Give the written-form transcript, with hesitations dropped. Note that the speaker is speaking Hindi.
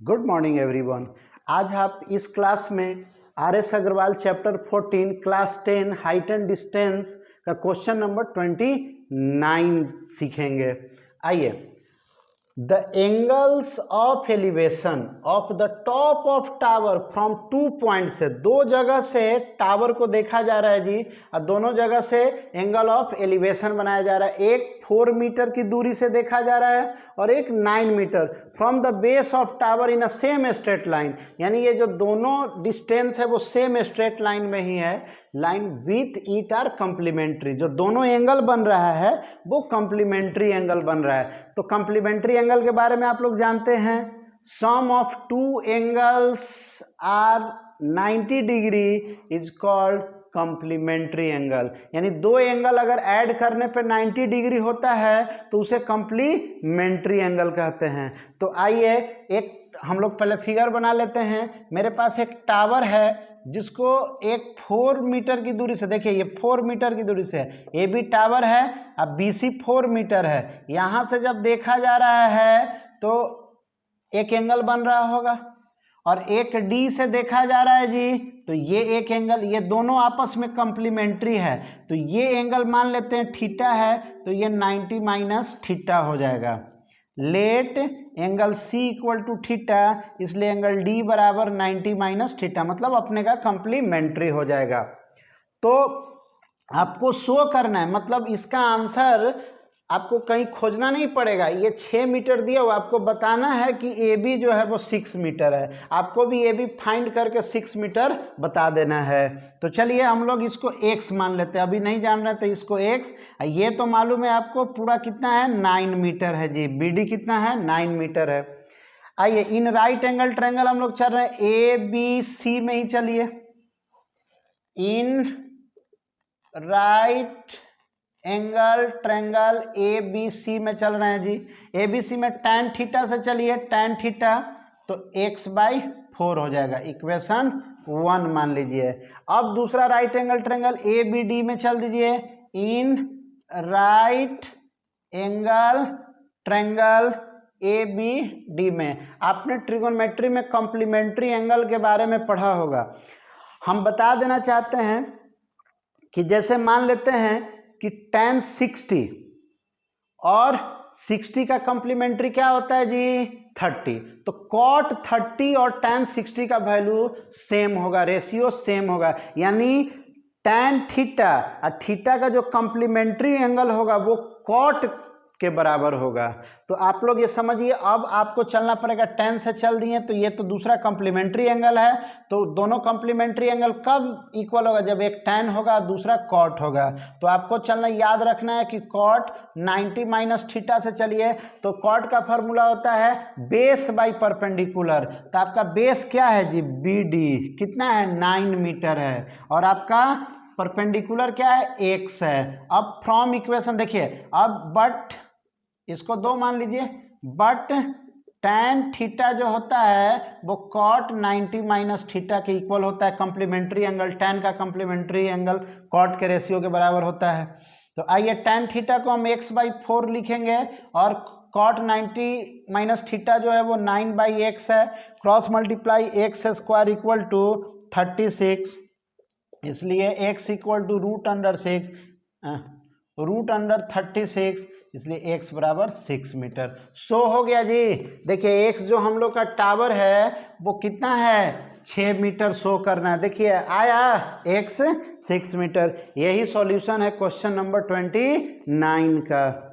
Good morning everyone. आज आप इस क्लास में R S. Agarwal chapter 14 class 10 height and distance का क्वेश्चन नंबर 29 सीखेंगे। आइए, the angles of elevation of the top of tower from 2 point से, दो जगह से टावर को देखा जा रहा है जी, और दोनों जगह से एंगल ऑफ एलिवेशन बनाया जा रहा है। एक 4 मीटर की दूरी से देखा जा रहा है और एक 9 metre from the base of tower in a same straight line, यानी ये जो दोनों डिस्टेंस है वो सेम स्ट्रेट लाइन में ही है। Line with it are complementary, जो दोनों एंगल बन रहा है वो कंप्लीमेंट्री एंगल बन रहा है। तो कंप्लीमेंट्री एंगल के बारे में आप लोग जानते हैं, sum of two angles are 90 degree is called complementary angle, यानी दो एंगल अगर ऐड करने पे 90 डिग्री होता है तो उसे कंप्लीमेंट्री एंगल कहते हैं। तो आइए एक हम लोग पहले फिगर बना लेते हैं। मेरे पास एक टावर है जिसको एक 4 मीटर की दूरी से, देखिए ये 4 मीटर की दूरी से है, ए बी टावर है, अब बी सी 4 मीटर है। यहाँ से जब देखा जा रहा है तो एक एंगल बन रहा होगा, और एक डी से देखा जा रहा है जी, तो ये एक एंगल, ये दोनों आपस में कंप्लीमेंट्री है। तो ये एंगल मान लेते हैं थीटा है, तो ये 90 माइनस थीटा हो जाएगा। Let angle C equal to theta, इसलिए एंगल D बराबर 90 माइनस थीटा, मतलब अपने का कंप्लीमेंट्री हो जाएगा। तो आपको शो करना है, मतलब इसका आंसर आपको कहीं खोजना नहीं पड़ेगा। ये 6 मीटर दिया हुआ, आपको बताना है कि AB जो है वो 6 मीटर है। आपको भी AB फाइंड करके 6 मीटर बता देना है। तो चलिए हम लोग इसको x मान लेते हैं, अभी नहीं जान रहे तो इसको x, ये तो मालूम है आपको पूरा कितना है, 9 मीटर है जी। BD कितना है, 9 मीटर है। आइए इन राइट एंगल ट्रायंगल हम लोग चल रहे हैं ABC में ही चलिए। In right angle triangle ABC में चल रहे हैं जी। ABC में tan थीटा से चलिए, tan थीटा तो x/4 हो जाएगा, इक्वेशन 1 मान लीजिए। अब दूसरा राइट एंगल ट्रायंगल ABD में चल दीजिए। In right angle triangle ABD में आपने ट्रिगोनोमेट्री में कंप्लीमेंट्री एंगल के बारे में पढ़ा होगा। हम बता देना चाहते हैं कि जैसे मान लेते हैं कि tan 60 और 60 का कंप्लीमेंट्री क्या होता है जी, 30, तो cot 30 और tan 60 का वैल्यू सेम होगा, रेशियो सेम होगा, यानी tan थीटा और थीटा का जो कंप्लीमेंट्री एंगल होगा वो cot के बराबर होगा। तो आप लोग ये समझिए, अब आपको चलना पड़ेगा, tan से चल दिए तो ये तो दूसरा कंप्लीमेंट्री एंगल है, तो दोनों कंप्लीमेंट्री एंगल कब इक्वल होगा, जब एक tan होगा दूसरा cot होगा। तो आपको चलना याद रखना है कि cot 90 माइनस थीटा से चलिए, तो cot का फॉर्मूला होता है बेस बाई परपेंडिकुलर। तो आपका बेस क्या है जी, BD कितना है, 9 मीटर है, और आपका परपेंडिकुलर क्या है, x है। अब फ्रॉम इक्वेशन देखिए, अब बट इसको 2 मान लीजिए, बट tan थीटा जो होता है वो cot 90 माइनस थीटा के इक्वल होता है। कंप्लीमेंट्री एंगल tan का कंप्लीमेंट्री एंगल cot के रेशियो के बराबर होता है। तो आइए tan थीटा को हम x/4 लिखेंगे, और cot 90 माइनस थीटा जो है वो 9/x है, cross multiply x² equal to 36, इसलिए x इक्वल टू √6 √36, इसलिए x बराबर 6 मीटर। शो हो गया जी। देखिए x जो हम लोग का टावर है वो कितना है, 6 मीटर शो करना है। देखिए आया x 6 मीटर। यही सॉल्यूशन है क्वेश्चन नंबर 29 का।